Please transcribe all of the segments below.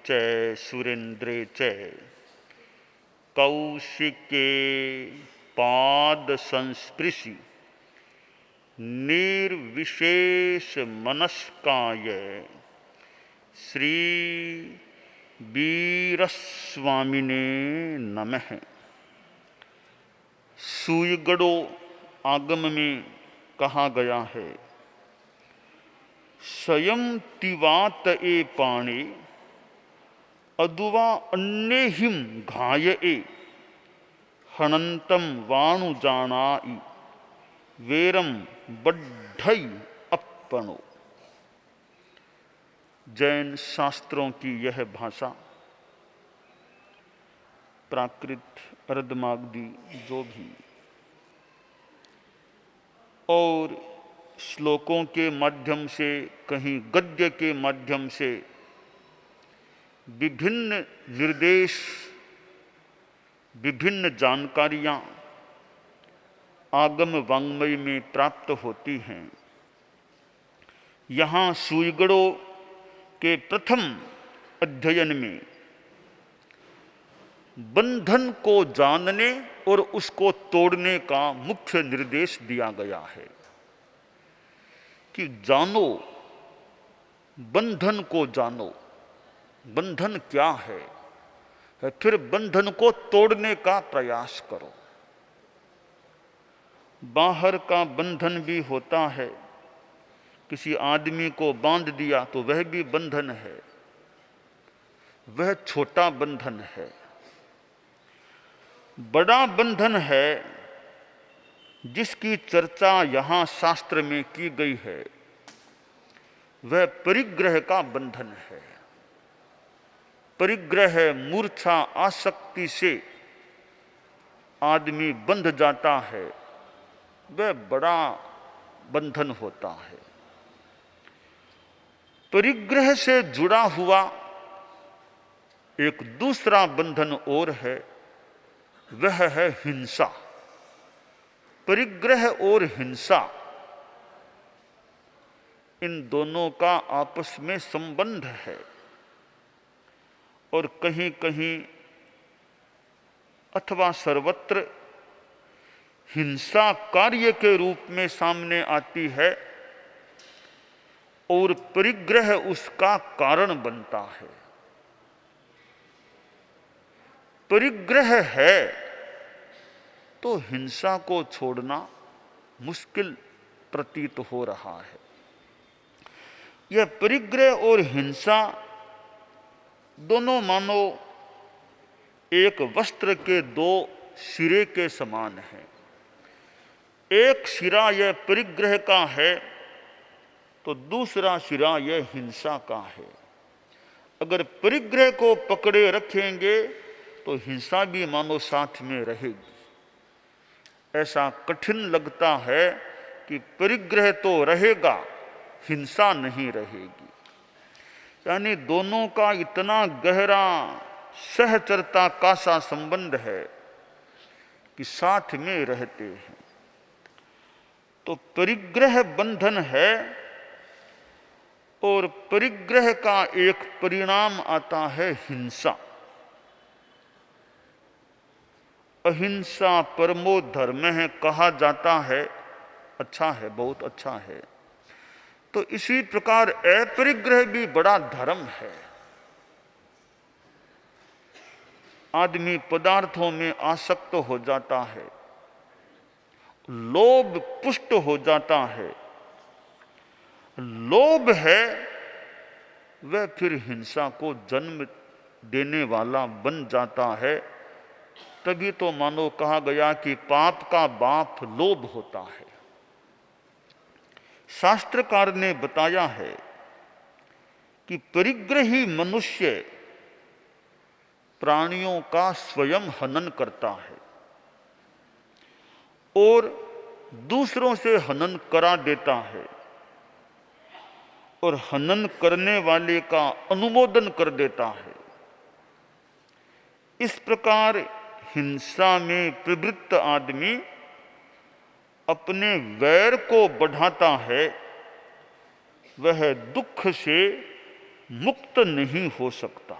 च सुरेन्द्रे च कौशिके पाद संस्पृशि निर्विशेष मनस्काय श्री वीरस्वामिने नमः। सूयगढ़ो आगम में कहा गया है, स्वयं तिवात ए पाणे अदुवा अन्य हिम घाय ए हनंतम वाणु जानाई वेरम बढ़ई अपनो। जैन शास्त्रों की यह भाषा प्राकृत अर्धमागधी जो भी और श्लोकों के माध्यम से कहीं गद्य के माध्यम से विभिन्न निर्देश विभिन्न जानकारियां आगम वाङ्मय में प्राप्त होती हैं। यहाँ सूयगढ़ो के प्रथम अध्ययन में बंधन को जानने और उसको तोड़ने का मुख्य निर्देश दिया गया है कि जानो, बंधन को जानो, बंधन क्या है, फिर बंधन को तोड़ने का प्रयास करो। बाहर का बंधन भी होता है, किसी आदमी को बांध दिया तो वह भी बंधन है, वह छोटा बंधन है। बड़ा बंधन है जिसकी चर्चा यहाँ शास्त्र में की गई है, वह परिग्रह का बंधन है। परिग्रह मूर्छा आसक्ति से आदमी बंध जाता है, वह बड़ा बंधन होता है। परिग्रह से जुड़ा हुआ एक दूसरा बंधन और है, वह है हिंसा। परिग्रह और हिंसा, इन दोनों का आपस में संबंध है और कहीं कहीं अथवा सर्वत्र हिंसा कार्य के रूप में सामने आती है और परिग्रह उसका कारण बनता है। परिग्रह है तो हिंसा को छोड़ना मुश्किल प्रतीत हो रहा है। यह परिग्रह और हिंसा दोनों मानो एक वस्त्र के दो सिरे के समान हैं। एक सिरा यह परिग्रह का है तो दूसरा सिरा यह हिंसा का है। अगर परिग्रह को पकड़े रखेंगे तो हिंसा भी मानो साथ में रहेगी। ऐसा कठिन लगता है कि परिग्रह तो रहेगा, हिंसा नहीं रहेगी। यानी दोनों का इतना गहरा सहचरता का सा संबंध है कि साथ में रहते हैं। तो परिग्रह बंधन है और परिग्रह का एक परिणाम आता है हिंसा। अहिंसा परमो धर्म है कहा जाता है, अच्छा है, बहुत अच्छा है। तो इसी प्रकार अपरिग्रह भी बड़ा धर्म है। आदमी पदार्थों में आसक्त हो जाता है, लोभ पुष्ट हो जाता है। लोभ है वह फिर हिंसा को जन्म देने वाला बन जाता है। तभी तो मानो कहा गया कि पाप का बाप लोभ होता है। शास्त्रकार ने बताया है कि परिग्रही मनुष्य प्राणियों का स्वयं हनन करता है और दूसरों से हनन करा देता है और हनन करने वाले का अनुमोदन कर देता है। इस प्रकार हिंसा में प्रवृत्त आदमी अपने वैर को बढ़ाता है, वह दुख से मुक्त नहीं हो सकता।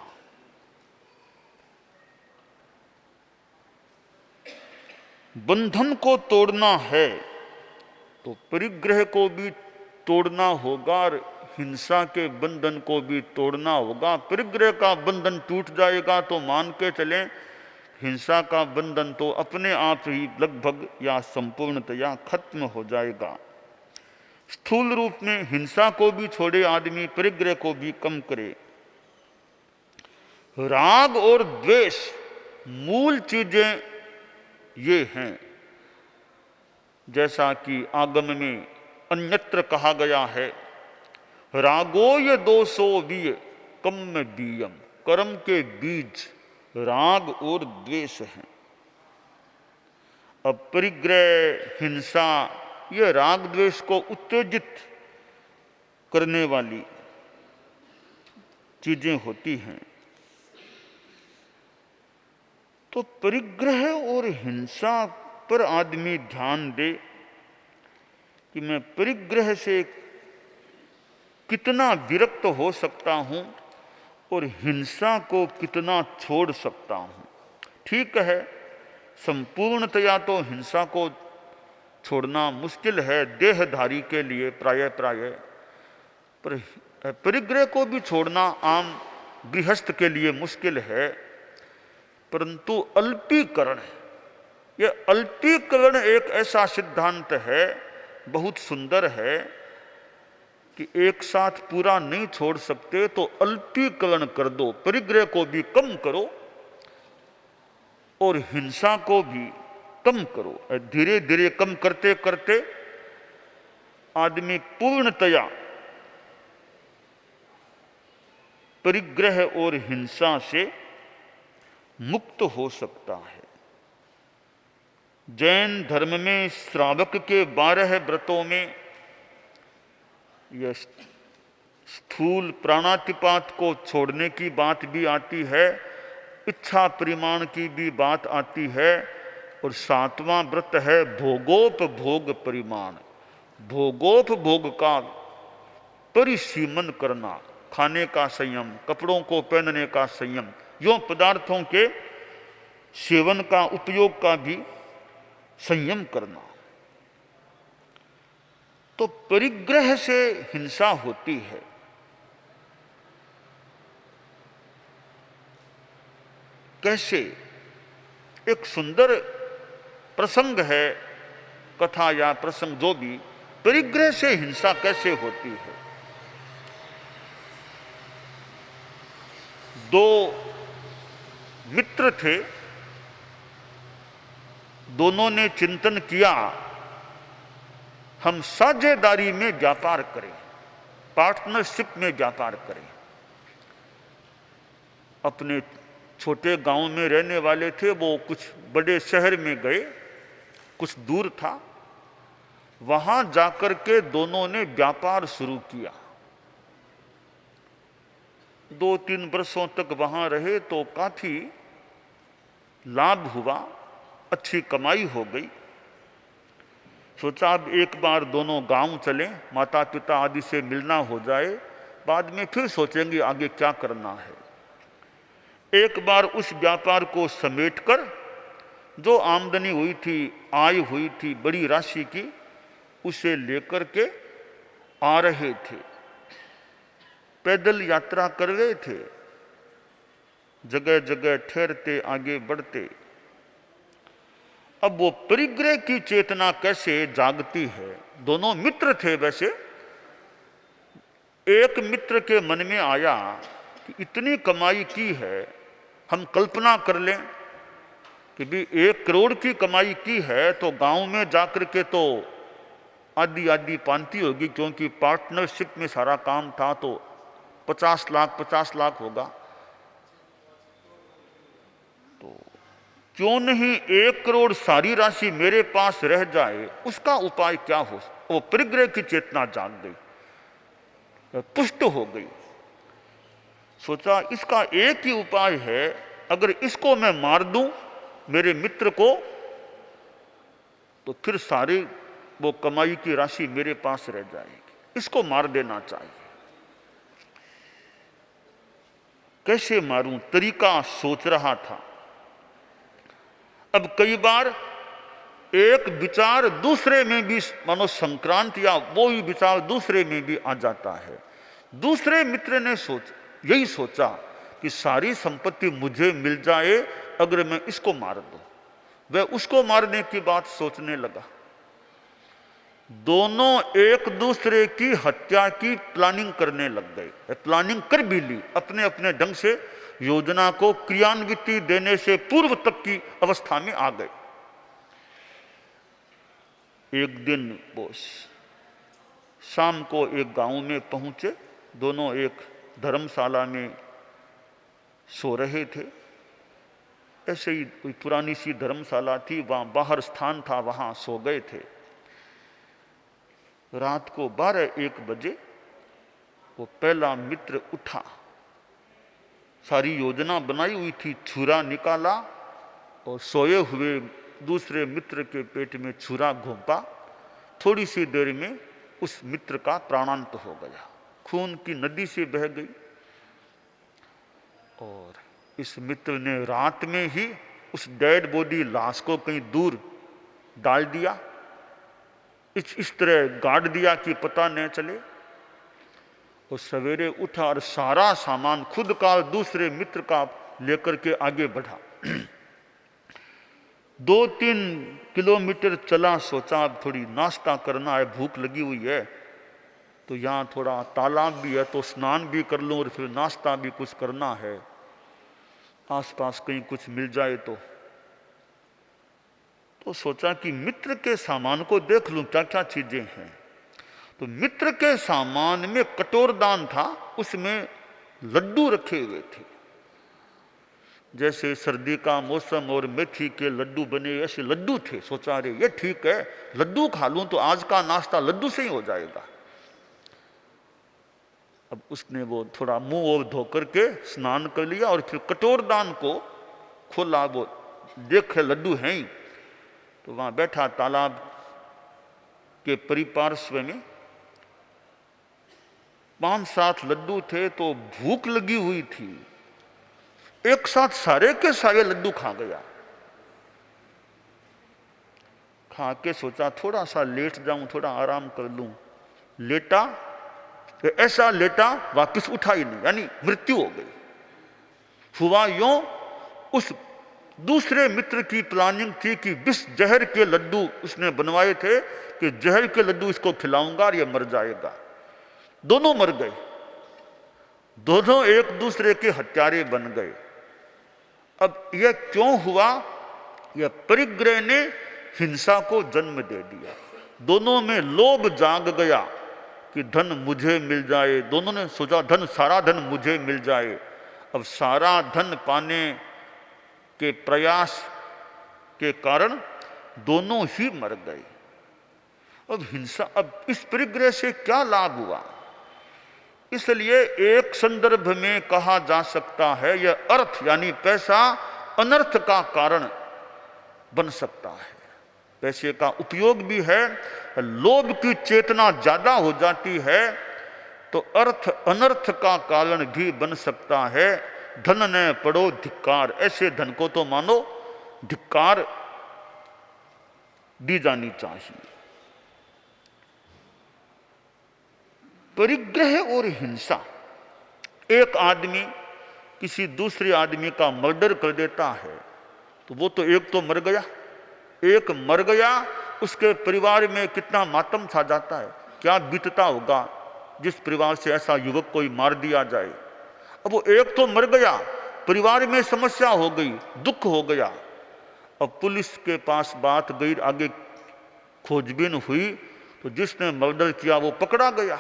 बंधन को तोड़ना है तो परिग्रह को भी तोड़ना होगा और हिंसा के बंधन को भी तोड़ना होगा। परिग्रह का बंधन टूट जाएगा तो मान के चलें हिंसा का बंधन तो अपने आप ही लगभग या संपूर्णतया खत्म हो जाएगा। स्थूल रूप में हिंसा को भी छोड़े आदमी, परिग्रह को भी कम करे। राग और द्वेष मूल चीजें ये हैं, जैसा कि आगम में अन्यत्र कहा गया है, रागो ये दोषो वीय कम्म बीयम। कर्म के बीज राग और द्वेष हैं। अब परिग्रह, हिंसा ये राग द्वेष को उत्तेजित करने वाली चीजें होती हैं। तो परिग्रह और हिंसा पर आदमी ध्यान दे कि मैं परिग्रह से कितना विरक्त हो सकता हूं और हिंसा को कितना छोड़ सकता हूं। ठीक है, संपूर्णतया तो हिंसा को छोड़ना मुश्किल है देहधारी के लिए प्राय, पर परिग्रह को भी छोड़ना आम गृहस्थ के लिए मुश्किल है। परंतु अल्पीकरण, यह अल्पीकरण एक ऐसा सिद्धांत है, बहुत सुंदर है कि एक साथ पूरा नहीं छोड़ सकते तो अल्पीकरण कर दो। परिग्रह को भी कम करो और हिंसा को भी कम करो। धीरे धीरे कम करते करते आदमी पूर्णतया परिग्रह और हिंसा से मुक्त हो सकता है। जैन धर्म में श्रावक के 12 व्रतों में यह स्थूल प्राणातिपात को छोड़ने की बात भी आती है, इच्छा परिमाण की भी बात आती है, और 7वां व्रत है भोगोपभोग परिमाण। भोगोपभोग का परिसीमन करना, खाने का संयम, कपड़ों को पहनने का संयम, यूं पदार्थों के सेवन का, उपयोग का भी संयम करना। तो परिग्रह से हिंसा होती है। कैसे? एक सुंदर प्रसंग है, कथा या प्रसंग जो भी, परिग्रह से हिंसा कैसे होती है। 2 मित्र थे, दोनों ने चिंतन किया हम साझेदारी में व्यापार करें, पार्टनरशिप में व्यापार करें। अपने छोटे गांव में रहने वाले थे, वो कुछ बड़े शहर में गए, कुछ दूर था, वहां जाकर के दोनों ने व्यापार शुरू किया। 2-3 वर्षों तक वहां रहे तो काफी लाभ हुआ, अच्छी कमाई हो गई। सोचा अब एक बार दोनों गांव चलें, माता पिता आदि से मिलना हो जाए, बाद में फिर सोचेंगे आगे क्या करना है। एक बार उस व्यापार को समेटकर जो आमदनी हुई थी, आय हुई थी बड़ी राशि की, उसे लेकर के आ रहे थे। पैदल यात्रा कर रहे थे, जगह जगह ठहरते, आगे बढ़ते। अब वो परिग्रह की चेतना कैसे जागती है। दोनों मित्र थे वैसे। एक मित्र के मन में आया कि इतनी कमाई की है, हम कल्पना कर लें कि भी 1 करोड़ की कमाई की है तो गांव में जाकर के तो आधी आधी पांति होगी, क्योंकि पार्टनरशिप में सारा काम था, तो 50 लाख होगा। तो क्यों नहीं 1 करोड़ सारी राशि मेरे पास रह जाए, उसका उपाय क्या हो। वो परिग्रह की चेतना जाग गई, पुष्ट हो गई। सोचा इसका एक ही उपाय है, अगर इसको मैं मार दूं मेरे मित्र को, तो फिर सारी वो कमाई की राशि मेरे पास रह जाएगी। इसको मार देना चाहिए। कैसे मारूं तरीका सोच रहा था। अब कई बार एक विचार दूसरे में भी मानो संक्रांत या वो ही विचार दूसरे में भी आ जाता है। दूसरे मित्र ने यही सोचा कि सारी संपत्ति मुझे मिल जाए अगर मैं इसको मार दूं। वह उसको मारने की बात सोचने लगा। दोनों एक दूसरे की हत्या की प्लानिंग करने लग गए। प्लानिंग कर भी ली, अपने अपने ढंग से योजना को क्रियान्विति देने से पूर्व तक की अवस्था में आ गए। एक दिन वो शाम को एक गांव में पहुंचे। दोनों एक धर्मशाला में सो रहे थे। ऐसे ही कोई पुरानी सी धर्मशाला थी, वहां बाहर स्थान था, वहां सो गए थे। रात को 12-1 बजे वो पहला मित्र उठा। सारी योजना बनाई हुई थी, छुरा निकाला और सोए हुए दूसरे मित्र के पेट में छुरा घोंपा। थोड़ी सी देर में उस मित्र का प्राणांत हो गया, खून की नदी से बह गई। और इस मित्र ने रात में ही उस डेड बॉडी लाश को कहीं दूर डाल दिया, इस तरह गाड़ दिया कि पता न चले। और सवेरे उठा और सारा सामान खुद का दूसरे मित्र का लेकर के आगे बढ़ा। 2-3 किलोमीटर चला, सोचा अब थोड़ी नाश्ता करना है, भूख लगी हुई है, तो यहाँ थोड़ा तालाब भी है तो स्नान भी कर लूँ और फिर नाश्ता भी कुछ करना है, आसपास कहीं कुछ मिल जाए तो सोचा कि मित्र के सामान को देख लूं क्या क्या चीजें हैं। तो मित्र के सामान में कटोरदान था, उसमें लड्डू रखे हुए थे। जैसे सर्दी का मौसम और मेथी के लड्डू बने ऐसे लड्डू थे। सोचा अरे ये ठीक है, लड्डू खा लूं तो आज का नाश्ता लड्डू से ही हो जाएगा। अब उसने वो थोड़ा मुंह और धो करके स्नान कर लिया और फिर कटोरदान को खोला, वो देखे लड्डू हैं ही। तो वहां बैठा, तालाब के परिपार्श्व में 5-7 लड्डू थे। तो भूख लगी हुई थी, एक साथ सारे के सारे लड्डू खा गया। खा के सोचा थोड़ा सा लेट जाऊं, थोड़ा आराम कर लूं। लेटा, ऐसा लेटा वापस उठा ही नहीं, यानी मृत्यु हो गई। हुआ यूं, उस दूसरे मित्र की प्लानिंग थी कि विष जहर के लड्डू उसने बनवाए थे कि जहर के लड्डू इसको खिलाऊंगा और ये मर जाएगा। दोनों मर गए, दोनों एक दूसरे के हत्यारे बन गए। अब यह क्यों हुआ? यह परिग्रह ने हिंसा को जन्म दे दिया। दोनों में लोभ जाग गया कि धन मुझे मिल जाए। दोनों ने सोचा धन, सारा धन मुझे मिल जाए। अब सारा धन पाने के प्रयास के कारण दोनों ही मर गए। अब हिंसा, अब इस परिग्रह से क्या लाभ हुआ? इसलिए एक संदर्भ में कहा जा सकता है यह अर्थ यानी पैसा अनर्थ का कारण बन सकता है। पैसे का उपयोग भी है, लोभ की चेतना ज्यादा हो जाती है तो अर्थ अनर्थ का कारण भी बन सकता है। धन ने पड़ो धिक्कार, ऐसे धन को तो मानो धिक्कार दी जानी चाहिए। परिग्रह और हिंसा, एक आदमी किसी दूसरे आदमी का मर्डर कर देता है तो वो तो एक तो मर गया, एक मर गया, उसके परिवार में कितना मातम छा जाता है। क्या बीतता होगा जिस परिवार से ऐसा युवक कोई मार दिया जाए। अब वो एक तो मर गया, परिवार में समस्या हो गई, दुख हो गया। अब पुलिस के पास बात गई, आगे खोजबीन हुई तो जिसने मर्डर किया वो पकड़ा गया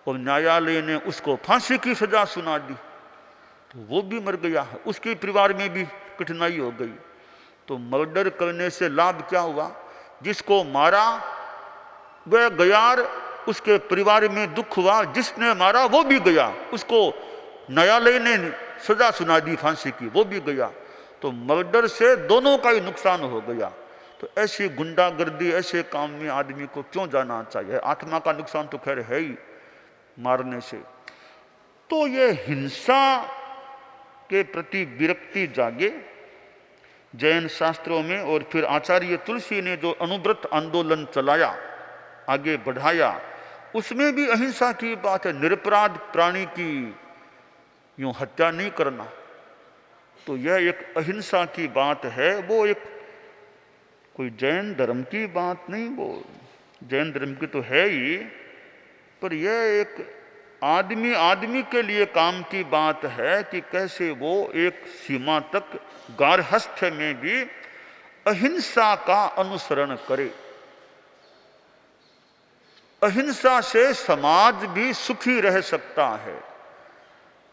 और न्यायालय ने उसको फांसी की सजा सुना दी तो वो भी मर गया, उसके परिवार में भी कठिनाई हो गई। तो मर्डर करने से लाभ क्या हुआ? जिसको मारा वह गया, उसके परिवार में दुख हुआ, जिसने मारा वो भी गया, उसको न्यायालय ने सजा सुना दी फांसी की, वो भी गया। तो मर्डर से दोनों का ही नुकसान हो गया। तो ऐसी गुंडागर्दी, ऐसे काम में आदमी को क्यों जाना चाहिए? आत्मा का नुकसान तो खैर है ही मारने से। तो ये हिंसा के प्रति विरक्ति जागे। जैन शास्त्रों में और फिर आचार्य तुलसी ने जो अनुव्रत आंदोलन चलाया, आगे बढ़ाया, उसमें भी अहिंसा की बात है। निरपराध प्राणी की यूं हत्या नहीं करना, तो यह एक अहिंसा की बात है। वो एक कोई जैन धर्म की बात नहीं, वो जैन धर्म की तो है ही, पर यह एक आदमी आदमी के लिए काम की बात है कि कैसे वो एक सीमा तक गार्हस्थ्य में भी अहिंसा का अनुसरण करे। अहिंसा से समाज भी सुखी रह सकता है,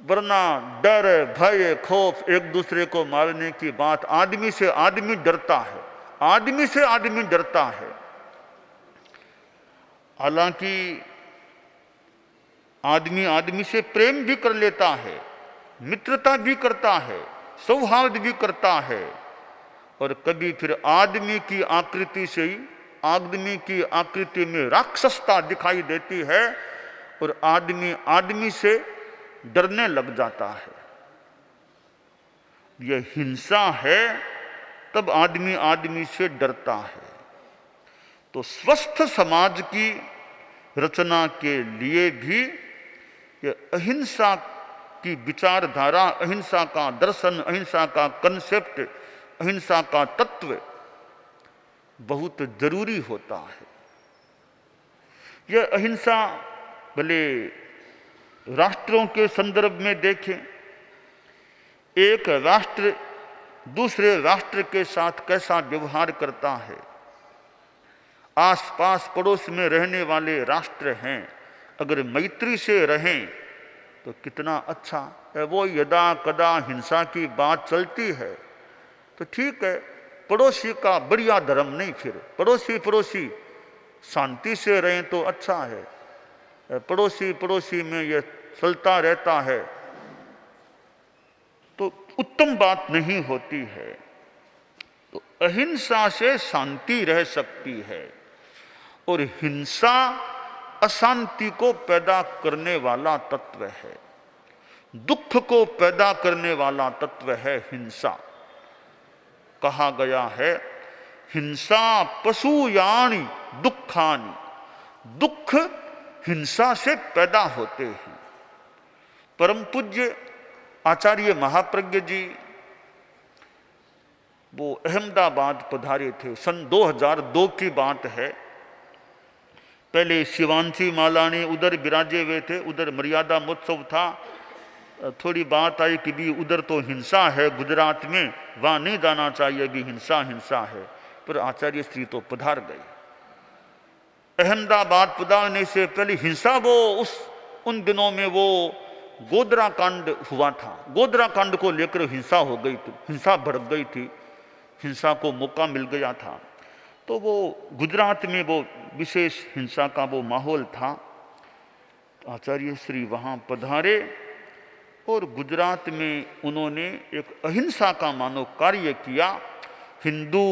वरना डर, भय, खौफ, एक दूसरे को मारने की बात, आदमी से आदमी डरता है, आदमी से आदमी डरता है। हालांकि आदमी आदमी से प्रेम भी कर लेता है, मित्रता भी करता है, सौहार्द भी करता है, और कभी फिर आदमी की आकृति से ही, आदमी की आकृति में राक्षसता दिखाई देती है और आदमी आदमी से डरने लग जाता है। यह हिंसा है, तब आदमी आदमी से डरता है। तो स्वस्थ समाज की रचना के लिए भी यह अहिंसा की विचारधारा, अहिंसा का दर्शन, अहिंसा का कंसेप्ट, अहिंसा का तत्व बहुत जरूरी होता है। यह अहिंसा भले राष्ट्रों के संदर्भ में देखें, एक राष्ट्र दूसरे राष्ट्र के साथ कैसा व्यवहार करता है, आसपास पड़ोस में रहने वाले राष्ट्र हैं, अगर मैत्री से रहें तो कितना अच्छा है। वो यदा कदा हिंसा की बात चलती है तो ठीक है, पड़ोसी का बढ़िया धर्म नहीं, फिर पड़ोसी पड़ोसी शांति से रहें तो अच्छा है। पड़ोसी पड़ोसी में यह चलता रहता है तो उत्तम बात नहीं होती है। तो अहिंसा से शांति रह सकती है, और हिंसा अशांति को पैदा करने वाला तत्व है, दुख को पैदा करने वाला तत्व है हिंसा। कहा गया है, हिंसा पशुयानि दुखानि, दुख हिंसा से पैदा होते हैं। परम पूज्य आचार्य महाप्रज्ञ जी वो अहमदाबाद पधारे थे, सन 2002 की बात है। पहले शिवांशी मालानी उधर विराजे हुए थे, उधर मर्यादा महोत्सव था। थोड़ी बात आई कि भी उधर तो हिंसा है गुजरात में, वहां नहीं जाना चाहिए, भी हिंसा हिंसा है, पर आचार्य श्री तो पधार गए। अहमदाबाद पधारने से पहले हिंसा वो उन दिनों में वो गोधरा कांड हुआ था, गोधरा कांड को लेकर हिंसा हो गई थी, हिंसा भड़क गई थी, हिंसा को मौका मिल गया था। तो वो गुजरात में वो विशेष हिंसा का वो माहौल था। आचार्य श्री वहाँ पधारे और गुजरात में उन्होंने एक अहिंसा का मानो कार्य किया। हिंदू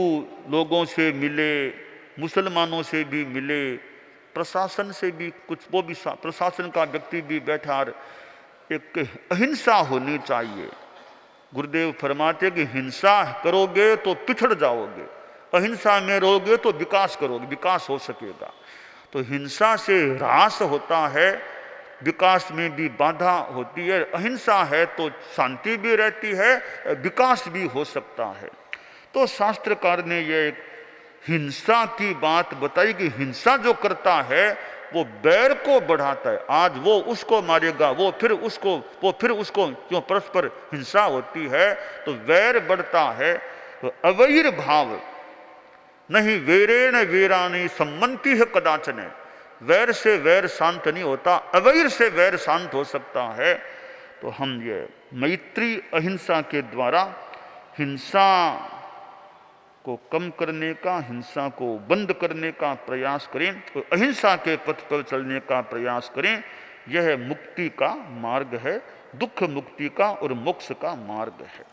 लोगों से मिले, मुसलमानों से भी मिले, प्रशासन से भी कुछ, वो भी प्रशासन का व्यक्ति भी बैठा। एक अहिंसा होनी चाहिए। गुरुदेव फरमाते कि हिंसा करोगे तो पिछड़ जाओगे, अहिंसा में रहोगे तो विकास करोगे, विकास हो सकेगा। तो हिंसा से ह्रास होता है, विकास में भी बाधा होती है। अहिंसा है तो शांति भी रहती है, विकास भी हो सकता है। तो शास्त्रकार ने यह एक हिंसा की बात बताई कि हिंसा जो करता है वो बैर को बढ़ाता है। आज वो उसको मारेगा, वो फिर उसको क्यों परस्पर हिंसा होती है तो वैर बढ़ता है। तो अवैर भाव नहीं वेरेण वेरानी सम्मति है कदाचन, वैर से वैर शांत नहीं होता, अवैर से वैर शांत हो सकता है। तो हम ये मैत्री अहिंसा के द्वारा हिंसा को कम करने का, हिंसा को बंद करने का प्रयास करें, तो अहिंसा के पथ पर चलने का प्रयास करें। यह मुक्ति का मार्ग है, दुख मुक्ति का और मोक्ष का मार्ग है।